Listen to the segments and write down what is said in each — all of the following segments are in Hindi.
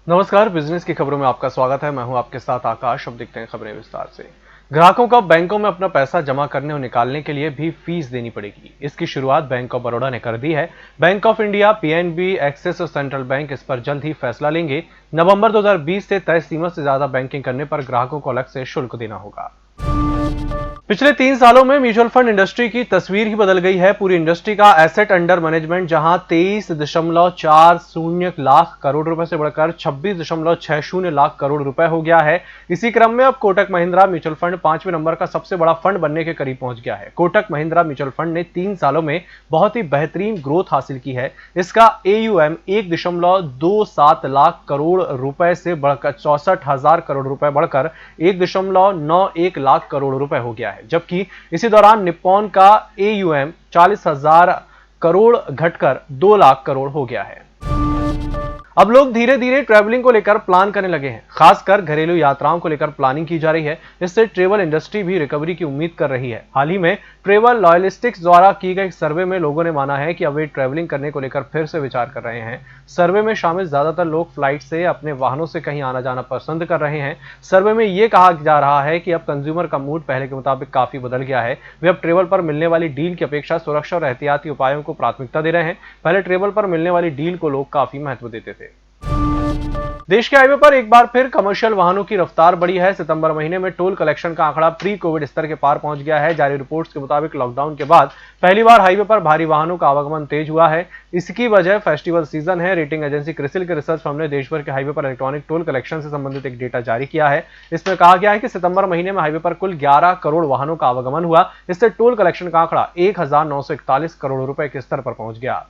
नमस्कार, बिजनेस की खबरों में आपका स्वागत है। मैं हूं आपके साथ आकाश। अब देखते हैं खबरें विस्तार से। ग्राहकों को बैंकों में अपना पैसा जमा करने और निकालने के लिए भी फीस देनी पड़ेगी। इसकी शुरुआत बैंक ऑफ बड़ौदा ने कर दी है। Bank of India, PNB, axis और सेंट्रल बैंक इस पर जल्द ही फैसला लेंगे। नवंबर 2020 से तय सीमा से ज्यादा बैंकिंग करने पर ग्राहकों को अलग से शुल्क देना होगा। पिछले 3 सालों में म्यूचुअल फंड इंडस्ट्री की तस्वीर ही बदल गई है। पूरी इंडस्ट्री का एसेट अंडर मैनेजमेंट जहां 23.40 लाख करोड़ रुपए से बढ़कर 26.60 लाख करोड़ रुपए हो गया है। इसी क्रम में अब कोटक महिंद्रा म्यूचुअल फंड 5वें नंबर का सबसे बड़ा फंड बनने के करीब पहुंच गया है। कोटक महिंद्रा म्यूचुअल फंड ने 3 सालों में बहुत ही बेहतरीन ग्रोथ हासिल की है। इसका AUM 1.27 लाख करोड़ रुपए से बढ़कर 64,000 करोड़ रुपए बढ़कर 1.91 लाख करोड़ रुपए हो गया है। जबकि इसी दौरान निप्पॉन का AUM 40,000 करोड़ घटकर 2 लाख करोड़ हो गया है। अब लोग धीरे धीरे ट्रैवलिंग को लेकर प्लान करने लगे हैं। खासकर घरेलू यात्राओं को लेकर प्लानिंग की जा रही है। इससे ट्रैवल इंडस्ट्री भी रिकवरी की उम्मीद कर रही है। हाल ही में ट्रैवल लॉजिस्टिक्स द्वारा की गई सर्वे में लोगों ने माना है कि अब वे ट्रैवलिंग करने को लेकर फिर से विचार कर रहे हैं। सर्वे में शामिल ज्यादातर लोग फ्लाइट से अपने वाहनों से कहीं आना जाना पसंद कर रहे हैं। सर्वे में यह कहा जा रहा है कि अब कंज्यूमर का मूड पहले के मुताबिक काफी बदल गया है। वे अब ट्रैवल पर मिलने वाली डील की अपेक्षा सुरक्षा और एहतियाती उपायों को प्राथमिकता दे रहे हैं। पहले ट्रैवल पर मिलने वाली डील को लोग काफी महत्व देते थे। देश के हाईवे पर एक बार फिर कमर्शियल वाहनों की रफ्तार बढ़ी है। सितंबर महीने में टोल कलेक्शन का आंकड़ा प्री कोविड स्तर के पार पहुंच गया है। जारी रिपोर्ट्स के मुताबिक लॉकडाउन के बाद पहली बार हाईवे पर भारी वाहनों का आवागमन तेज हुआ है। इसकी वजह फेस्टिवल सीजन है। रेटिंग एजेंसी क्रिसिल के रिसर्च फर्म ने देश भर के हाईवे पर इलेक्ट्रॉनिक टोल कलेक्शन से संबंधित एक डेटा जारी किया है। इसमें कहा गया है कि सितंबर महीने में हाईवे पर कुल 11 करोड़ वाहनों का आवागमन हुआ। इससे टोल कलेक्शन का आंकड़ा 1,941 करोड़ रुपए के स्तर पर पहुंच गया।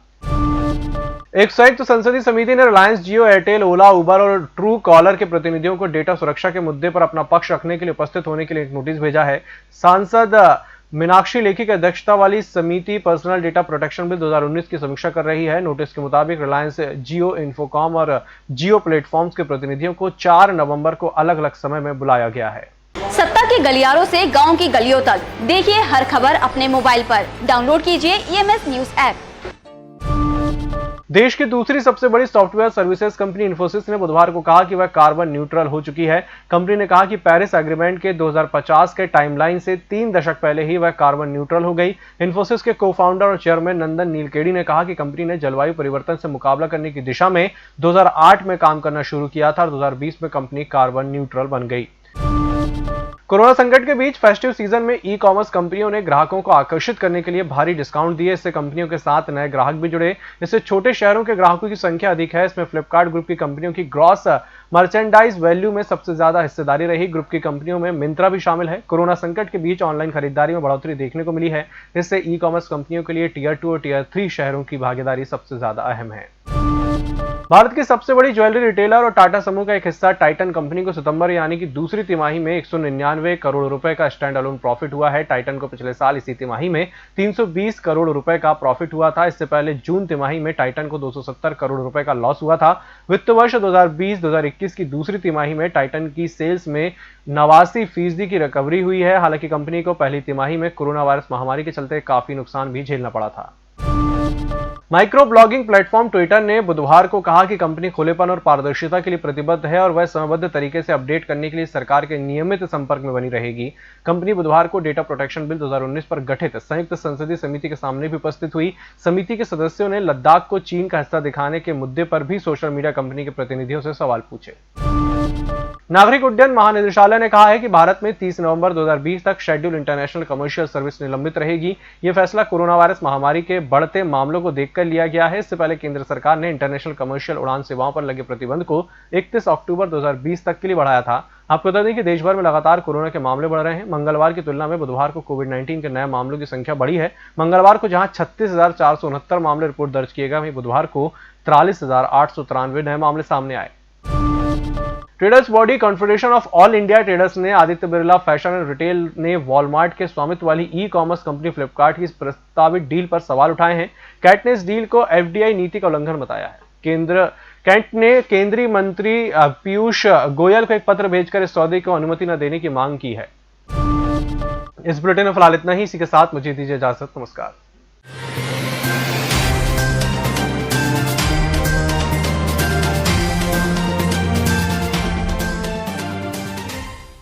एक संयुक्त संसदीय समिति ने रिलायंस जियो, एयरटेल, ओला, उबर और ट्रू कॉलर के प्रतिनिधियों को डेटा सुरक्षा के मुद्दे पर अपना पक्ष रखने के लिए उपस्थित होने के लिए एक नोटिस भेजा है। सांसद मीनाक्षी लेखी की अध्यक्षता वाली समिति पर्सनल डेटा प्रोटेक्शन बिल 2019 की समीक्षा कर रही है। नोटिस के मुताबिक रिलायंस जियो, इन्फोकॉम और जियो प्लेटफॉर्म्स के प्रतिनिधियों को 4 नवंबर को अलग अलग समय में बुलाया गया है। सत्ता के गलियारों से गांव की गलियों तक देखिए हर खबर अपने मोबाइल पर। डाउनलोड कीजिए EMS न्यूज ऐप। देश की दूसरी सबसे बड़ी सॉफ्टवेयर सर्विसेज कंपनी इन्फोसिस ने बुधवार को कहा कि वह कार्बन न्यूट्रल हो चुकी है। कंपनी ने कहा कि पेरिस एग्रीमेंट के 2050 के टाइमलाइन से 3 दशक पहले ही वह कार्बन न्यूट्रल हो गई। इन्फोसिस के को-फाउंडर और चेयरमैन नंदन नीलकेणी ने कहा कि कंपनी ने जलवायु परिवर्तन से मुकाबला करने की दिशा में 2008 में काम करना शुरू किया था और 2020 में कंपनी कार्बन न्यूट्रल बन गई। कोरोना संकट के बीच फेस्टिव सीजन में ई कॉमर्स कंपनियों ने ग्राहकों को आकर्षित करने के लिए भारी डिस्काउंट दिए। इससे कंपनियों के साथ नए ग्राहक भी जुड़े। इससे छोटे शहरों के ग्राहकों की संख्या अधिक है। इसमें फ्लिपकार्ट ग्रुप की कंपनियों की ग्रॉस मर्चेंडाइज वैल्यू में सबसे ज्यादा हिस्सेदारी रही। ग्रुप की कंपनियों में मिंत्रा भी शामिल है। कोरोना संकट के बीच ऑनलाइन खरीदारी में बढ़ोतरी देखने को मिली है। इससे ई कॉमर्स कंपनियों के लिए टियर 2 और टियर 3 शहरों की भागीदारी सबसे ज्यादा अहम है। भारत की सबसे बड़ी ज्वेलरी रिटेलर और टाटा समूह का एक हिस्सा टाइटन कंपनी को सितंबर यानी कि दूसरी तिमाही में 199 करोड़ रुपए का स्टैंड अलोन प्रॉफिट हुआ है। टाइटन को पिछले साल इसी तिमाही में 320 करोड़ रुपए का प्रॉफिट हुआ था। इससे पहले जून तिमाही में टाइटन को 270 करोड़ रुपए का लॉस हुआ था। वित्त वर्ष 2020-2021 की दूसरी तिमाही में टाइटन की सेल्स में 89% की रिकवरी हुई है। हालांकि कंपनी को पहली तिमाही में कोरोना वायरस महामारी के चलते काफी नुकसान भी झेलना पड़ा था। माइक्रो ब्लॉगिंग प्लेटफॉर्म ट्विटर ने बुधवार को कहा कि कंपनी खुलेपन और पारदर्शिता के लिए प्रतिबद्ध है और वह समयबद्ध तरीके से अपडेट करने के लिए सरकार के नियमित संपर्क में बनी रहेगी। कंपनी बुधवार को डेटा प्रोटेक्शन बिल 2019 पर गठित संयुक्त संसदीय समिति के सामने भी उपस्थित हुई। समिति के सदस्यों ने लद्दाख को चीन का हिस्सा दिखाने के मुद्दे पर भी सोशल मीडिया कंपनी के प्रतिनिधियों से सवाल पूछे। नागरिक उड्डयन महानिदेशालय ने कहा है कि भारत में 30 नवंबर 2020 तक शेड्यूल इंटरनेशनल कमर्शियल सर्विस निलंबित रहेगी। यह फैसला कोरोना वायरस महामारी के बढ़ते मामलों को देखकर लिया गया है। इससे पहले केंद्र सरकार ने इंटरनेशनल कमर्शियल उड़ान सेवाओं पर लगे प्रतिबंध को 31 अक्टूबर 2020 तक के लिए बढ़ाया था। आपको बता दें कि देश भर में लगातार कोरोना के मामले बढ़ रहे हैं। मंगलवार की तुलना में बुधवार को कोविड-19 के नए मामलों की संख्या बढ़ी है। मंगलवार को जहां 36,469 मामले रिपोर्ट दर्ज किए गए, वहीं बुधवार को 43,893 नए मामले सामने आए। Traders body confederation of all India traders ने Aditya Birla fashion and retail ने वॉलमार्ट के स्वामित्व वाली ई कॉमर्स कंपनी फ्लिपकार्ट की इस प्रस्तावित डील पर सवाल उठाए हैं। कैट ने इस डील को FDI नीति का उल्लंघन बताया है। कैट ने केंद्रीय मंत्री पीयूष गोयल को एक पत्र भेजकर इस सौदे को अनुमति न देने की मांग की है। इस बुलेटिन में फिलहाल इतना ही। इसी के साथ मुझे दीजिए इजाजत। नमस्कार।